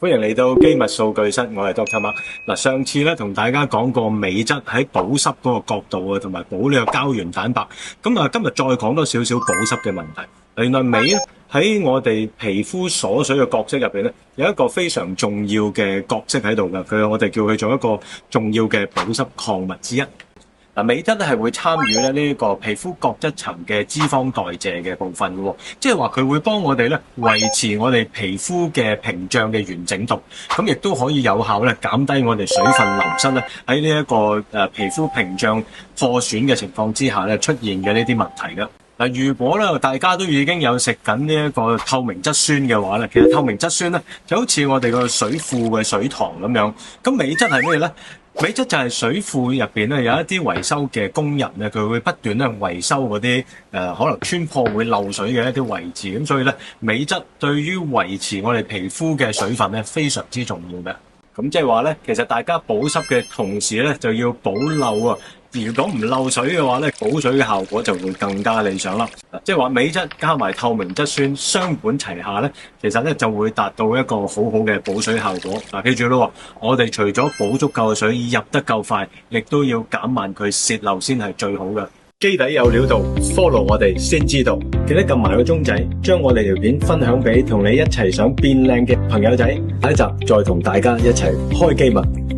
歡迎嚟到機密數據室，我係 Doctor Mark。嗱，上次咧同大家講過鎂質喺保濕嗰個角度啊，同埋保呢個膠原蛋白。咁啊，今日再講多少少保濕嘅問題。原來鎂咧喺我哋皮膚鎖水嘅角色入邊咧，有一個非常重要嘅角色喺度㗎。我哋叫佢做一個重要嘅保濕礦物之一。嗱，鎂質咧係會參與咧呢個皮膚角質層嘅脂肪代謝嘅部分嘅喎，即係話佢會幫我哋咧維持我哋皮膚嘅屏障嘅完整度，咁亦都可以有效咧減低我哋水分流失咧喺呢一個皮膚屏障破損嘅情況之下咧出現嘅呢啲問題嘅。嗱，如果咧大家都已經有食緊呢一個透明質酸嘅話咧，其實透明質酸咧就好似我哋個水庫嘅水塘咁樣。咁鎂質係咩咧？鎂質就係水庫入邊咧有一啲維修嘅工人咧，佢會不斷咧維修嗰啲可能穿破會漏水嘅一啲位置，咁所以咧鎂質對於維持我哋皮膚嘅水分咧非常之重要嘅。咁即係話咧，其實大家保濕嘅同時咧就要保漏啊。如果唔漏水嘅話咧，補水嘅效果就會更加理想啦。即係話鎂質加埋透明質酸雙管齊下咧，其實咧就會達到一個好好嘅補水效果。嗱，記住咯，我哋除咗補足夠水入得夠快，亦都要減慢佢洩漏先係最好嘅。基底有料到 ，follow 我哋先知道。記得撳埋個鐘仔，將我哋條片分享俾同你一齊想變靚嘅朋友仔。下一集再同大家一齊開機密。